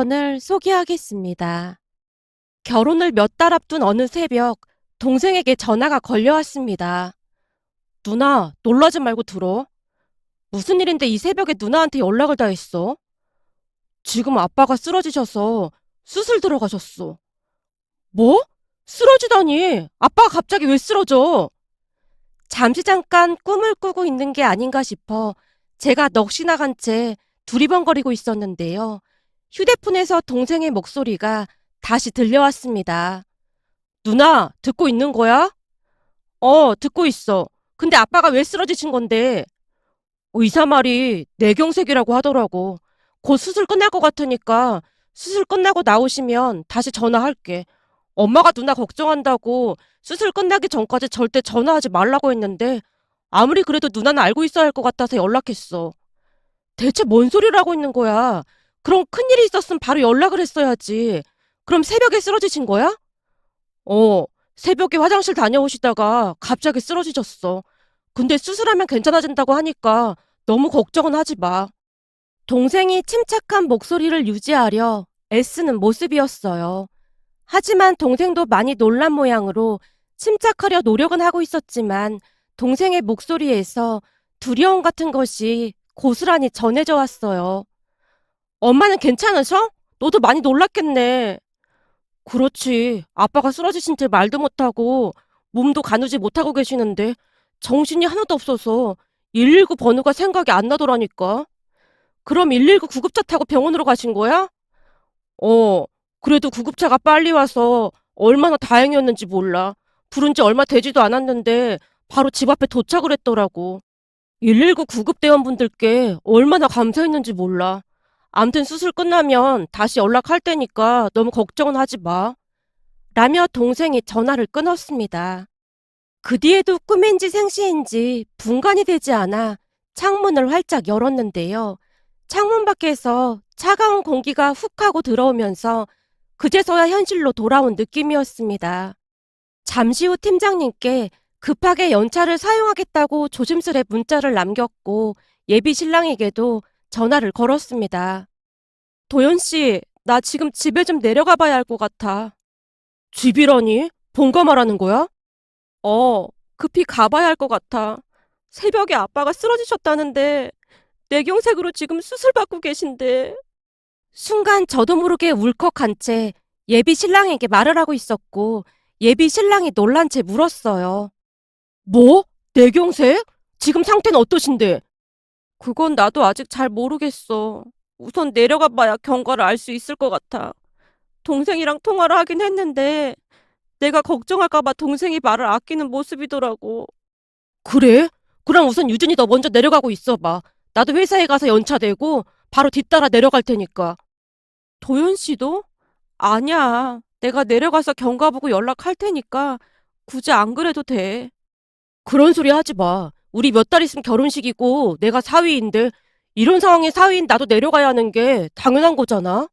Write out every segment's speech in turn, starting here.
사연을 소개하겠습니다. 결혼을 몇 달 앞둔 어느 새벽, 동생에게 전화가 걸려왔습니다. 누나, 놀라지 말고 들어. 무슨 일인데 이 새벽에 누나한테 연락을 다 했어? 지금 아빠가 쓰러지셔서 수술 들어가셨어. 뭐? 쓰러지다니? 아빠가 갑자기 왜 쓰러져? 잠시 잠깐 꿈을 꾸고 있는 게 아닌가 싶어 제가 넋이 나간 채 두리번거리고 있었는데요. 휴대폰에서 동생의 목소리가 다시 들려왔습니다. 누나, 듣고 있는 거야? 듣고 있어. 근데 아빠가 왜 쓰러지신 건데? 의사 말이 뇌경색이라고 하더라고. 곧 수술 끝날 것 같으니까 수술 끝나고 나오시면 다시 전화할게. 엄마가 누나 걱정한다고 수술 끝나기 전까지 절대 전화하지 말라고 했는데 아무리 그래도 누나는 알고 있어야 할 것 같아서 연락했어. 대체 뭔 소리를 하고 있는 거야? 그럼 큰일이 있었으면 바로 연락을 했어야지. 그럼 새벽에 쓰러지신 거야? 어, 새벽에 화장실 다녀오시다가 갑자기 쓰러지셨어. 근데 수술하면 괜찮아진다고 하니까 너무 걱정은 하지 마. 동생이 침착한 목소리를 유지하려 애쓰는 모습이었어요. 하지만 동생도 많이 놀란 모양으로 침착하려 노력은 하고 있었지만 동생의 목소리에서 두려움 같은 것이 고스란히 전해져 왔어요. 엄마는 괜찮으셔? 너도 많이 놀랐겠네. 그렇지. 아빠가 쓰러지신 채 말도 못하고 몸도 가누지 못하고 계시는데 정신이 하나도 없어서 119 번호가 생각이 안 나더라니까. 그럼 119 구급차 타고 병원으로 가신 거야? 어, 그래도 구급차가 빨리 와서 얼마나 다행이었는지 몰라. 부른 지 얼마 되지도 않았는데 바로 집 앞에 도착을 했더라고. 119 구급대원분들께 얼마나 감사했는지 몰라. 암튼 수술 끝나면 다시 연락할 테니까 너무 걱정은 하지 마. 라며 동생이 전화를 끊었습니다. 그 뒤에도 꿈인지 생시인지 분간이 되지 않아 창문을 활짝 열었는데요. 창문 밖에서 차가운 공기가 훅 하고 들어오면서 그제서야 현실로 돌아온 느낌이었습니다. 잠시 후 팀장님께 급하게 연차를 사용하겠다고 조심스레 문자를 남겼고 예비 신랑에게도 전화를 걸었습니다. 도연 씨, 나 지금 집에 좀 내려가 봐야 할 것 같아. 집이라니? 본가 말하는 거야? 어, 급히 가봐야 할 것 같아. 새벽에 아빠가 쓰러지셨다는데 뇌경색으로 지금 수술받고 계신데. 순간 저도 모르게 울컥한 채 예비 신랑에게 말을 하고 있었고 예비 신랑이 놀란 채 물었어요. 뭐? 뇌경색? 지금 상태는 어떠신데? 그건 나도 아직 잘 모르겠어. 우선 내려가 봐야 경과를 알 수 있을 것 같아. 동생이랑 통화를 하긴 했는데 내가 걱정할까봐 동생이 말을 아끼는 모습이더라고. 그래? 그럼 우선 유진이 너 먼저 내려가고 있어봐. 나도 회사에 가서 연차 내고 바로 뒤따라 내려갈 테니까. 도연 씨도? 아니야. 내가 내려가서 경과 보고 연락할 테니까 굳이 안 그래도 돼. 그런 소리 하지 마. 우리 몇 달 있으면 결혼식이고 내가 사위인데 이런 상황에 사위인 나도 내려가야 하는 게 당연한 거잖아.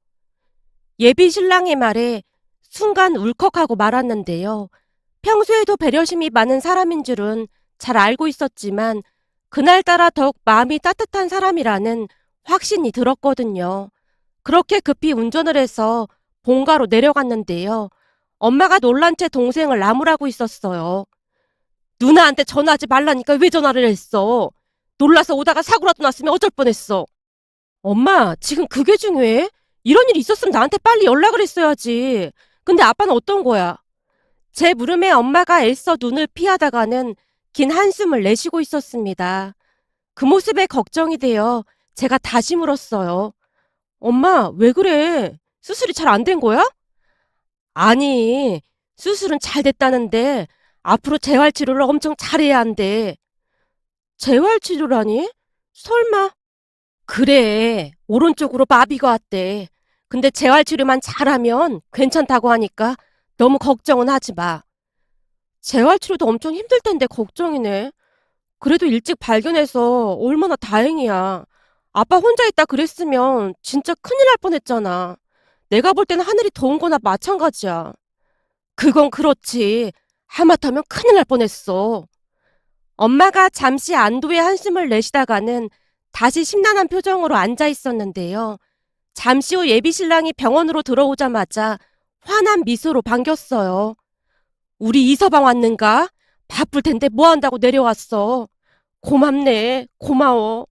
예비 신랑의 말에 순간 울컥하고 말았는데요. 평소에도 배려심이 많은 사람인 줄은 잘 알고 있었지만 그날따라 더욱 마음이 따뜻한 사람이라는 확신이 들었거든요. 그렇게 급히 운전을 해서 본가로 내려갔는데요. 엄마가 놀란 채 동생을 나무라고 있었어요. 누나한테 전화하지 말라니까 왜 전화를 했어? 놀라서 오다가 사고라도 났으면 어쩔 뻔했어. 엄마, 지금 그게 중요해? 이런 일이 있었으면 나한테 빨리 연락을 했어야지. 근데 아빠는 어떤 거야? 제 물음에 엄마가 애써 눈을 피하다가는 긴 한숨을 내쉬고 있었습니다. 그 모습에 걱정이 되어 제가 다시 물었어요. 엄마, 왜 그래? 수술이 잘 안 된 거야? 아니, 수술은 잘 됐다는데 앞으로 재활치료를 엄청 잘해야 한대. 재활치료라니? 설마? 그래, 오른쪽으로 마비가 왔대. 근데 재활치료만 잘하면 괜찮다고 하니까 너무 걱정은 하지 마. 재활치료도 엄청 힘들 텐데 걱정이네. 그래도 일찍 발견해서 얼마나 다행이야. 아빠 혼자 있다 그랬으면 진짜 큰일 날 뻔했잖아. 내가 볼 때는 하늘이 더운 거나 마찬가지야. 그건 그렇지. 하마터면 큰일 날 뻔했어. 엄마가 잠시 안도의 한숨을 내쉬다가는 다시 심란한 표정으로 앉아 있었는데요. 잠시 후 예비 신랑이 병원으로 들어오자마자 환한 미소로 반겼어요. 우리 이서방 왔는가? 바쁠 텐데 뭐 한다고 내려왔어. 고맙네. 고마워.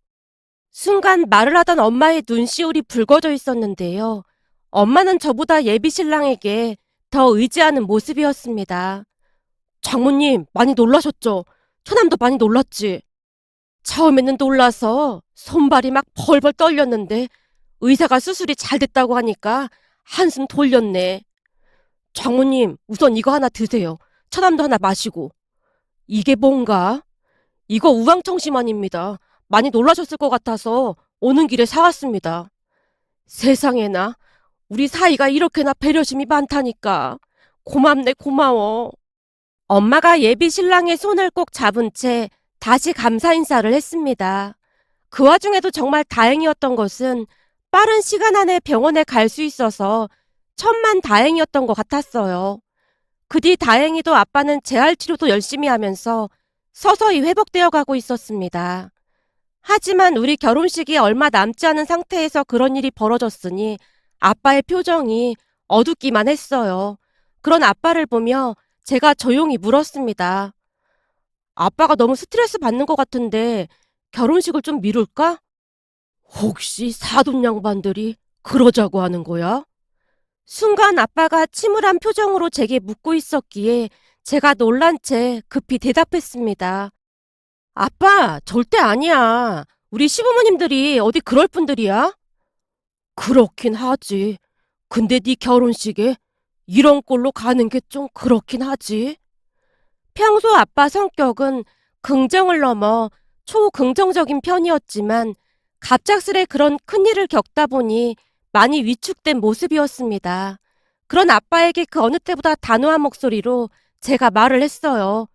순간 말을 하던 엄마의 눈시울이 붉어져 있었는데요. 엄마는 저보다 예비 신랑에게 더 의지하는 모습이었습니다. 장모님, 많이 놀라셨죠? 처남도 많이 놀랐지? 처음에는 놀라서 손발이 막 벌벌 떨렸는데 의사가 수술이 잘 됐다고 하니까 한숨 돌렸네. 장모님, 우선 이거 하나 드세요. 처남도 하나 마시고. 이게 뭔가? 이거 우황청심환입니다. 많이 놀라셨을 것 같아서 오는 길에 사왔습니다. 세상에나, 우리 사이가 이렇게나 배려심이 많다니까. 고맙네, 고마워. 엄마가 예비 신랑의 손을 꼭 잡은 채 다시 감사 인사를 했습니다. 그 와중에도 정말 다행이었던 것은 빠른 시간 안에 병원에 갈 수 있어서 천만 다행이었던 것 같았어요. 그 뒤 다행히도 아빠는 재활 치료도 열심히 하면서 서서히 회복되어 가고 있었습니다. 하지만 우리 결혼식이 얼마 남지 않은 상태에서 그런 일이 벌어졌으니 아빠의 표정이 어둡기만 했어요. 그런 아빠를 보며 제가 조용히 물었습니다. 아빠가 너무 스트레스 받는 것 같은데 결혼식을 좀 미룰까? 혹시 사돈 양반들이 그러자고 하는 거야? 순간 아빠가 침울한 표정으로 제게 묻고 있었기에 제가 놀란 채 급히 대답했습니다. 아빠, 절대 아니야. 우리 시부모님들이 어디 그럴 분들이야? 그렇긴 하지. 근데 네 결혼식에 이런 꼴로 가는 게 좀 그렇긴 하지. 평소 아빠 성격은 긍정을 넘어 초긍정적인 편이었지만 갑작스레 그런 큰일을 겪다 보니 많이 위축된 모습이었습니다. 그런 아빠에게 그 어느 때보다 단호한 목소리로 제가 말을 했어요.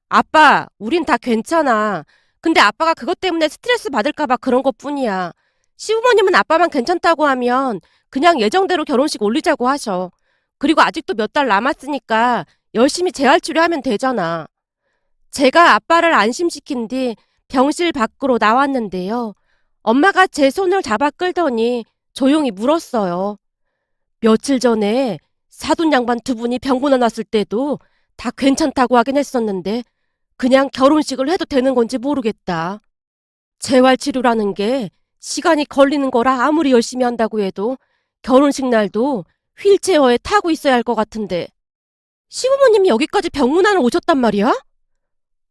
아빠, 우린 다 괜찮아. 근데 아빠가 그것 때문에 스트레스 받을까봐 그런 것뿐이야. 시부모님은 아빠만 괜찮다고 하면 그냥 예정대로 결혼식 올리자고 하셔. 그리고 아직도 몇 달 남았으니까 열심히 재활치료하면 되잖아. 제가 아빠를 안심시킨 뒤 병실 밖으로 나왔는데요. 엄마가 제 손을 잡아 끌더니 조용히 물었어요. 며칠 전에 사돈 양반 두 분이 병문안 왔을 때도 다 괜찮다고 하긴 했었는데 그냥 결혼식을 해도 되는 건지 모르겠다. 재활치료라는 게 시간이 걸리는 거라 아무리 열심히 한다고 해도 결혼식 날도 휠체어에 타고 있어야 할 것 같은데 시부모님이 여기까지 병문안을 오셨단 말이야?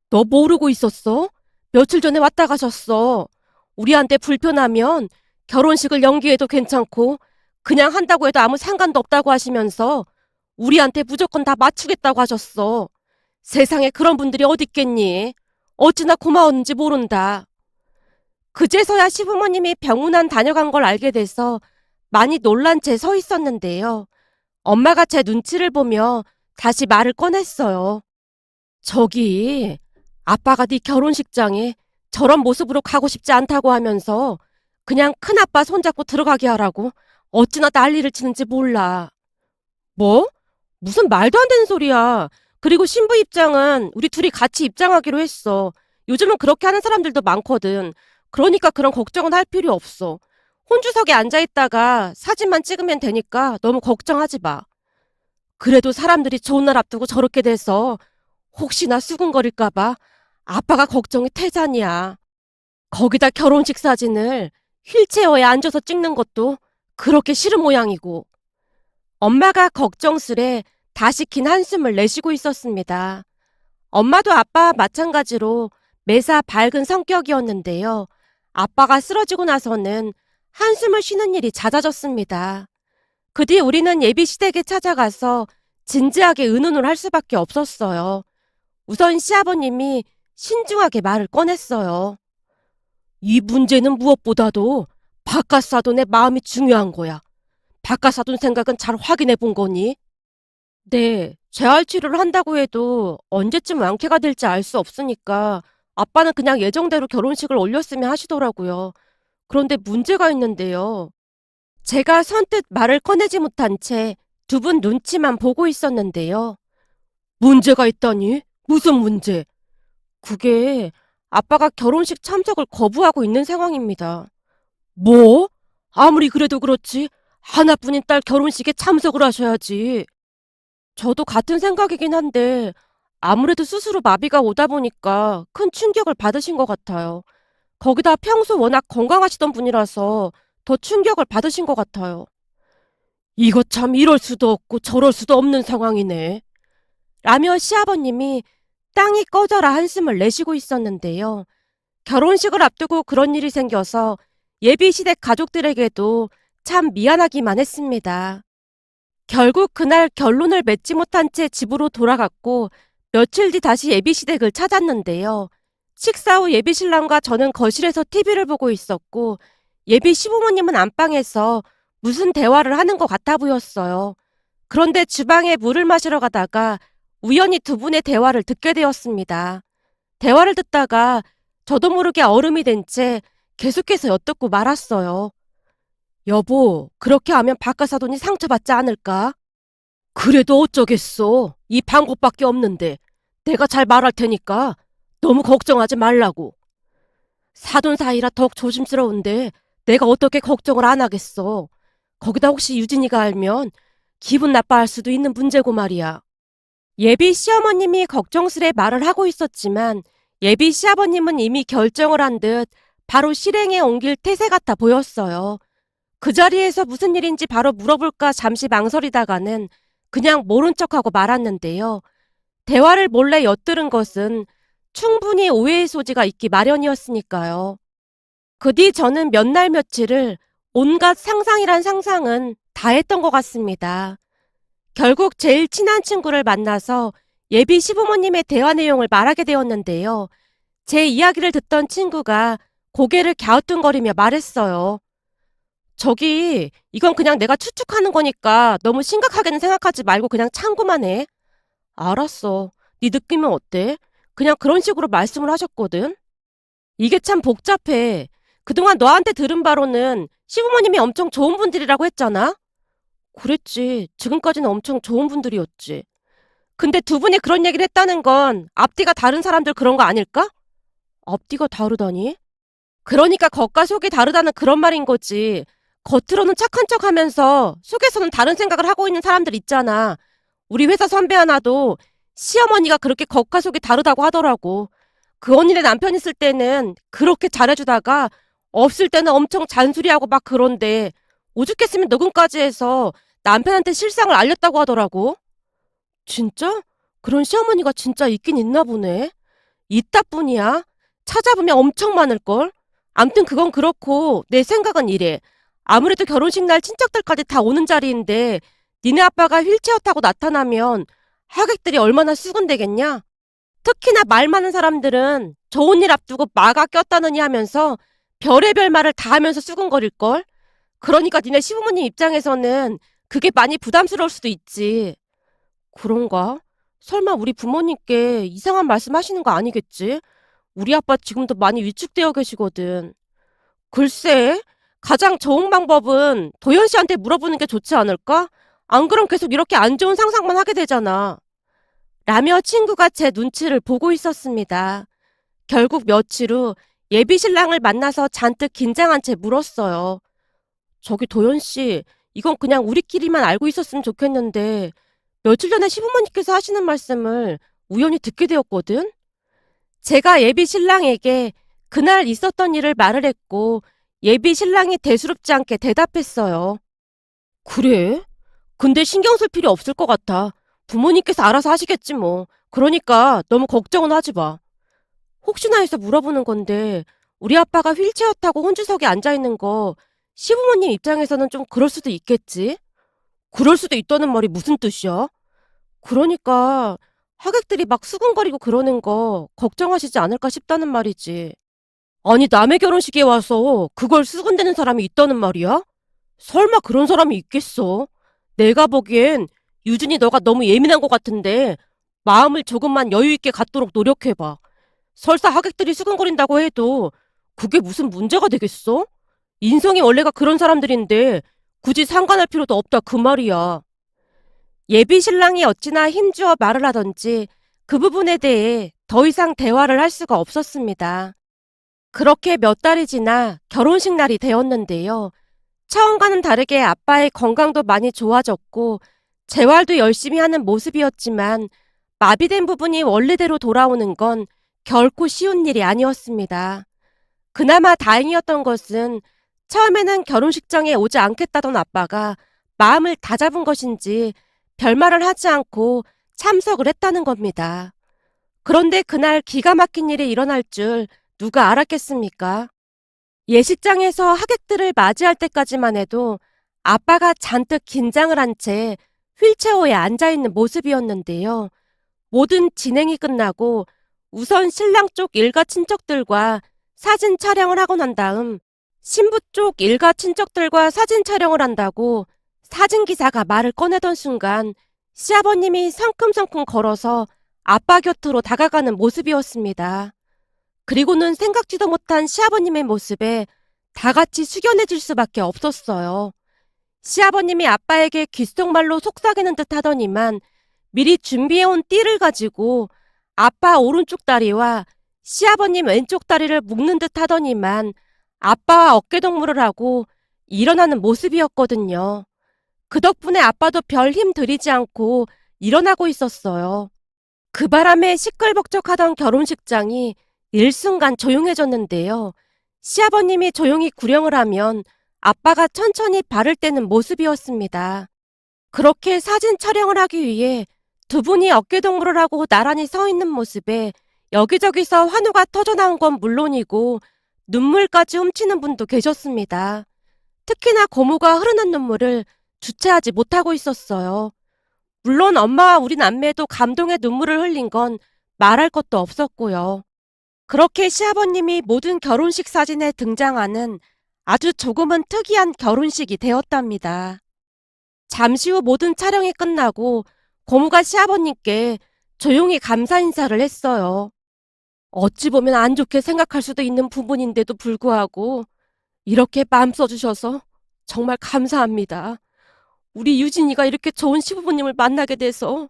너 모르고 있었어? 며칠 전에 왔다 가셨어. 우리한테 불편하면 결혼식을 연기해도 괜찮고 그냥 한다고 해도 아무 상관도 없다고 하시면서 우리한테 무조건 다 맞추겠다고 하셨어. 세상에 그런 분들이 어딨겠니? 어찌나 고마웠는지 모른다. 그제서야 시부모님이 병문안 다녀간 걸 알게 돼서 많이 놀란 채 서 있었는데요. 엄마가 제 눈치를 보며 다시 말을 꺼냈어요. 저기, 아빠가 네 결혼식장에 저런 모습으로 가고 싶지 않다고 하면서 그냥 큰아빠 손잡고 들어가게 하라고 어찌나 난리를 치는지 몰라. 뭐? 무슨 말도 안 되는 소리야. 그리고 신부 입장은 우리 둘이 같이 입장하기로 했어. 요즘은 그렇게 하는 사람들도 많거든. 그러니까 그런 걱정은 할 필요 없어. 혼주석에 앉아있다가 사진만 찍으면 되니까 너무 걱정하지 마. 그래도 사람들이 좋은 날 앞두고 저렇게 돼서 혹시나 수군거릴까봐 아빠가 걱정이 태산이야. 거기다 결혼식 사진을 휠체어에 앉아서 찍는 것도 그렇게 싫은 모양이고. 엄마가 걱정스레 다시 긴 한숨을 내쉬고 있었습니다. 엄마도 아빠와 마찬가지로 매사 밝은 성격이었는데요. 아빠가 쓰러지고 나서는 한숨을 쉬는 일이 잦아졌습니다. 그 뒤 우리는 예비 시댁에 찾아가서 진지하게 의논을 할 수밖에 없었어요. 우선 시아버님이 신중하게 말을 꺼냈어요. 이 문제는 무엇보다도 바깥사돈의 마음이 중요한 거야. 바깥사돈 생각은 잘 확인해 본 거니? 네, 재활치료를 한다고 해도 언제쯤 완쾌가 될지 알 수 없으니까 아빠는 그냥 예정대로 결혼식을 올렸으면 하시더라고요. 그런데 문제가 있는데요. 제가 선뜻 말을 꺼내지 못한 채 두 분 눈치만 보고 있었는데요. 문제가 있다니? 무슨 문제? 그게 아빠가 결혼식 참석을 거부하고 있는 상황입니다. 뭐? 아무리 그래도 그렇지. 하나뿐인 딸 결혼식에 참석을 하셔야지. 저도 같은 생각이긴 한데 아무래도 스스로 마비가 오다 보니까 큰 충격을 받으신 것 같아요. 거기다 평소 워낙 건강하시던 분이라서 더 충격을 받으신 것 같아요. 이거 참 이럴 수도 없고 저럴 수도 없는 상황이네. 라며 시아버님이 땅이 꺼져라 한숨을 내쉬고 있었는데요. 결혼식을 앞두고 그런 일이 생겨서 예비시댁 가족들에게도 참 미안하기만 했습니다. 결국 그날 결론을 맺지 못한 채 집으로 돌아갔고 며칠 뒤 다시 예비시댁을 찾았는데요. 식사 후 예비신랑과 저는 거실에서 TV를 보고 있었고 예비 시부모님은 안방에서 무슨 대화를 하는 것 같아 보였어요. 그런데 주방에 물을 마시러 가다가 우연히 두 분의 대화를 듣게 되었습니다. 대화를 듣다가 저도 모르게 얼음이 된 채 계속해서 엿듣고 말았어요. 여보, 그렇게 하면 박가사돈이 상처받지 않을까? 그래도 어쩌겠어. 이 방법밖에 없는데. 내가 잘 말할 테니까 너무 걱정하지 말라고. 사돈 사이라 더욱 조심스러운데 내가 어떻게 걱정을 안 하겠어. 거기다 혹시 유진이가 알면 기분 나빠할 수도 있는 문제고 말이야. 예비 시어머님이 걱정스레 말을 하고 있었지만 예비 시아버님은 이미 결정을 한 듯 바로 실행에 옮길 태세 같아 보였어요. 그 자리에서 무슨 일인지 바로 물어볼까 잠시 망설이다가는 그냥 모른 척하고 말았는데요. 대화를 몰래 엿들은 것은 충분히 오해의 소지가 있기 마련이었으니까요. 그 뒤 저는 몇 날 며칠을 온갖 상상이란 상상은 다 했던 것 같습니다. 결국 제일 친한 친구를 만나서 예비 시부모님의 대화 내용을 말하게 되었는데요. 제 이야기를 듣던 친구가 고개를 갸우뚱거리며 말했어요. 저기, 이건 그냥 내가 추측하는 거니까 너무 심각하게는 생각하지 말고 그냥 참고만 해. 알았어. 네 느낌은 어때? 그냥 그런 식으로 말씀을 하셨거든. 이게 참 복잡해. 그동안 너한테 들은 바로는 시부모님이 엄청 좋은 분들이라고 했잖아? 그랬지. 지금까지는 엄청 좋은 분들이었지. 근데 두 분이 그런 얘기를 했다는 건 앞뒤가 다른 사람들 그런 거 아닐까? 앞뒤가 다르다니? 그러니까 겉과 속이 다르다는 그런 말인 거지. 겉으로는 착한 척 하면서 속에서는 다른 생각을 하고 있는 사람들 있잖아. 우리 회사 선배 하나도 시어머니가 그렇게 겉과 속이 다르다고 하더라고. 그 언니네 남편 있을 때는 그렇게 잘해주다가 없을 때는 엄청 잔소리하고 막 그런데 오죽했으면 녹음까지 해서 남편한테 실상을 알렸다고 하더라고. 진짜? 그런 시어머니가 진짜 있긴 있나 보네. 있다뿐이야. 찾아보면 엄청 많을걸? 암튼 그건 그렇고 내 생각은 이래. 아무래도 결혼식 날 친척들까지 다 오는 자리인데 니네 아빠가 휠체어 타고 나타나면 하객들이 얼마나 수군대겠냐? 특히나 말 많은 사람들은 좋은 일 앞두고 마가 꼈다느니 하면서 별의별 말을 다 하면서 수군거릴걸? 그러니까 니네 시부모님 입장에서는 그게 많이 부담스러울 수도 있지. 그런가? 설마 우리 부모님께 이상한 말씀 하시는 거 아니겠지? 우리 아빠 지금도 많이 위축되어 계시거든. 글쎄, 가장 좋은 방법은 도현 씨한테 물어보는 게 좋지 않을까? 안 그럼 계속 이렇게 안 좋은 상상만 하게 되잖아. 라며 친구가 제 눈치를 보고 있었습니다. 결국 며칠 후 예비 신랑을 만나서 잔뜩 긴장한 채 물었어요. 저기 도현 씨, 이건 그냥 우리끼리만 알고 있었으면 좋겠는데 며칠 전에 시부모님께서 하시는 말씀을 우연히 듣게 되었거든? 제가 예비 신랑에게 그날 있었던 일을 말을 했고 예비 신랑이 대수롭지 않게 대답했어요. 그래? 근데 신경 쓸 필요 없을 것 같아. 부모님께서 알아서 하시겠지 뭐. 그러니까 너무 걱정은 하지 마. 혹시나 해서 물어보는 건데 우리 아빠가 휠체어 타고 혼주석에 앉아있는 거 시부모님 입장에서는 좀 그럴 수도 있겠지? 그럴 수도 있다는 말이 무슨 뜻이야? 그러니까 하객들이 막 수근거리고 그러는 거 걱정하시지 않을까 싶다는 말이지. 아니 남의 결혼식에 와서 그걸 수근대는 사람이 있다는 말이야? 설마 그런 사람이 있겠어? 내가 보기엔 유진이 너가 너무 예민한 것 같은데 마음을 조금만 여유 있게 갖도록 노력해봐. 설사 하객들이 수근거린다고 해도 그게 무슨 문제가 되겠어? 인성이 원래가 그런 사람들인데 굳이 상관할 필요도 없다 그 말이야. 예비 신랑이 어찌나 힘주어 말을 하던지 그 부분에 대해 더 이상 대화를 할 수가 없었습니다. 그렇게 몇 달이 지나 결혼식 날이 되었는데요. 처음과는 다르게 아빠의 건강도 많이 좋아졌고 재활도 열심히 하는 모습이었지만 마비된 부분이 원래대로 돌아오는 건 결코 쉬운 일이 아니었습니다. 그나마 다행이었던 것은 처음에는 결혼식장에 오지 않겠다던 아빠가 마음을 다잡은 것인지 별말을 하지 않고 참석을 했다는 겁니다. 그런데 그날 기가 막힌 일이 일어날 줄 누가 알았겠습니까? 예식장에서 하객들을 맞이할 때까지만 해도 아빠가 잔뜩 긴장을 한 채 휠체어에 앉아있는 모습이었는데요. 모든 진행이 끝나고 우선 신랑 쪽 일가 친척들과 사진 촬영을 하고 난 다음 신부 쪽 일가 친척들과 사진 촬영을 한다고 사진기사가 말을 꺼내던 순간 시아버님이 성큼성큼 걸어서 아빠 곁으로 다가가는 모습이었습니다. 그리고는 생각지도 못한 시아버님의 모습에 다 같이 숙연해질 수밖에 없었어요. 시아버님이 아빠에게 귓속말로 속삭이는 듯 하더니만 미리 준비해온 띠를 가지고 아빠 오른쪽 다리와 시아버님 왼쪽 다리를 묶는 듯 하더니만 아빠와 어깨동무를 하고 일어나는 모습이었거든요. 그 덕분에 아빠도 별 힘 들이지 않고 일어나고 있었어요. 그 바람에 시끌벅적하던 결혼식장이 일순간 조용해졌는데요. 시아버님이 조용히 구령을 하면 아빠가 천천히 발을 떼는 모습이었습니다. 그렇게 사진 촬영을 하기 위해 두 분이 어깨동무를 하고 나란히 서 있는 모습에 여기저기서 환호가 터져나온 건 물론이고 눈물까지 훔치는 분도 계셨습니다. 특히나 고모가 흐르는 눈물을 주체하지 못하고 있었어요. 물론 엄마와 우리 남매도 감동의 눈물을 흘린 건 말할 것도 없었고요. 그렇게 시아버님이 모든 결혼식 사진에 등장하는 아주 조금은 특이한 결혼식이 되었답니다. 잠시 후 모든 촬영이 끝나고 고모가 시아버님께 조용히 감사 인사를 했어요. 어찌 보면 안 좋게 생각할 수도 있는 부분인데도 불구하고 이렇게 마음 써주셔서 정말 감사합니다. 우리 유진이가 이렇게 좋은 시부모님을 만나게 돼서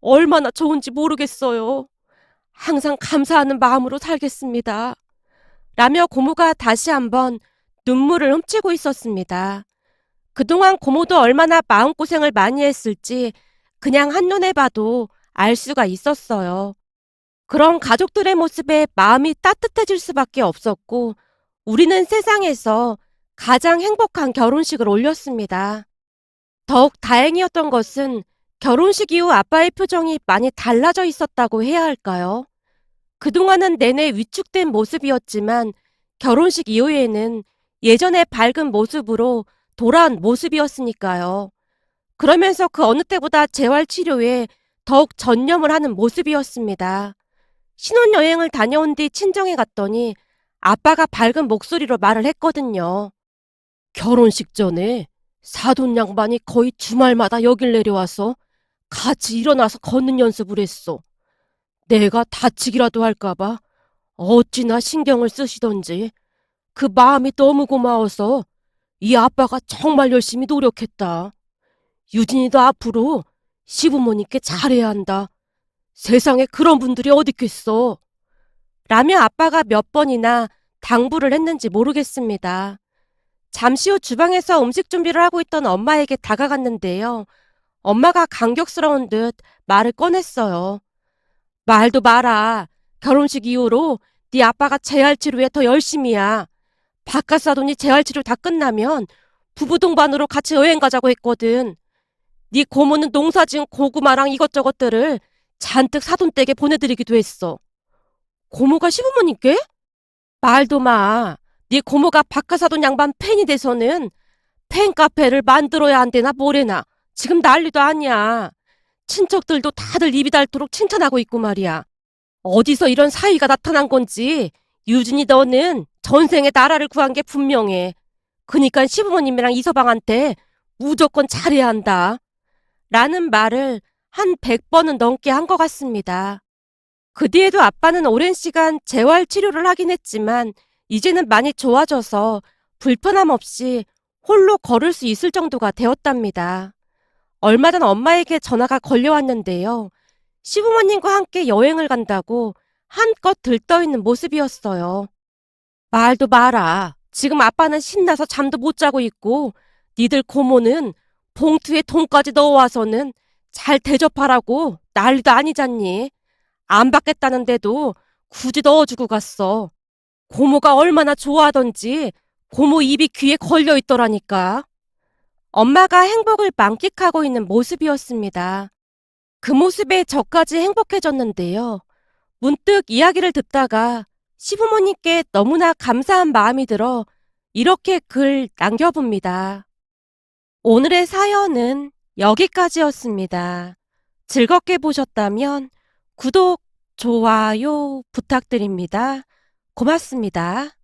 얼마나 좋은지 모르겠어요. 항상 감사하는 마음으로 살겠습니다. 라며 고모가 다시 한번 눈물을 훔치고 있었습니다. 그동안 고모도 얼마나 마음고생을 많이 했을지 그냥 한눈에 봐도 알 수가 있었어요. 그런 가족들의 모습에 마음이 따뜻해질 수밖에 없었고 우리는 세상에서 가장 행복한 결혼식을 올렸습니다. 더욱 다행이었던 것은 결혼식 이후 아빠의 표정이 많이 달라져 있었다고 해야 할까요? 그동안은 내내 위축된 모습이었지만 결혼식 이후에는 예전의 밝은 모습으로 돌아온 모습이었으니까요. 그러면서 그 어느 때보다 재활치료에 더욱 전념을 하는 모습이었습니다. 신혼여행을 다녀온 뒤 친정에 갔더니 아빠가 밝은 목소리로 말을 했거든요. 결혼식 전에 사돈 양반이 거의 주말마다 여길 내려와서 같이 일어나서 걷는 연습을 했어. 내가 다치기라도 할까봐 어찌나 신경을 쓰시던지 그 마음이 너무 고마워서 이 아빠가 정말 열심히 노력했다. 유진이도 앞으로 시부모님께 잘해야 한다. 세상에 그런 분들이 어디 있겠어. 라며 아빠가 몇 번이나 당부를 했는지 모르겠습니다. 잠시 후 주방에서 음식 준비를 하고 있던 엄마에게 다가갔는데요. 엄마가 감격스러운 듯 말을 꺼냈어요. 말도 마라. 결혼식 이후로 네 아빠가 재활치료에 더 열심히야. 바깥 사돈이 재활치료 다 끝나면 부부 동반으로 같이 여행 가자고 했거든. 네 고모는 농사지은 고구마랑 이것저것들을 잔뜩 사돈댁에 보내드리기도 했어. 고모가 시부모님께? 말도 마. 네 고모가 박하사돈 양반 팬이 돼서는 팬카페를 만들어야 한대나 뭐래나 지금 난리도 아니야. 친척들도 다들 입이 닳도록 칭찬하고 있고 말이야. 어디서 이런 사위가 나타난 건지 유진이 너는 전생에 나라를 구한 게 분명해. 그니까 시부모님이랑 이서방한테 무조건 잘해야 한다. 라는 말을 한 100번은 넘게 한 것 같습니다. 그 뒤에도 아빠는 오랜 시간 재활치료를 하긴 했지만 이제는 많이 좋아져서 불편함 없이 홀로 걸을 수 있을 정도가 되었답니다. 얼마 전 엄마에게 전화가 걸려왔는데요. 시부모님과 함께 여행을 간다고 한껏 들떠있는 모습이었어요. 말도 마라. 지금 아빠는 신나서 잠도 못 자고 있고 니들 고모는 봉투에 돈까지 넣어와서는 잘 대접하라고 난리도 아니잖니. 안 받겠다는데도 굳이 넣어주고 갔어. 고모가 얼마나 좋아하던지 고모 입이 귀에 걸려 있더라니까. 엄마가 행복을 만끽하고 있는 모습이었습니다. 그 모습에 저까지 행복해졌는데요. 문득 이야기를 듣다가 시부모님께 너무나 감사한 마음이 들어 이렇게 글 남겨봅니다. 오늘의 사연은 여기까지였습니다. 즐겁게 보셨다면 구독, 좋아요 부탁드립니다. 고맙습니다.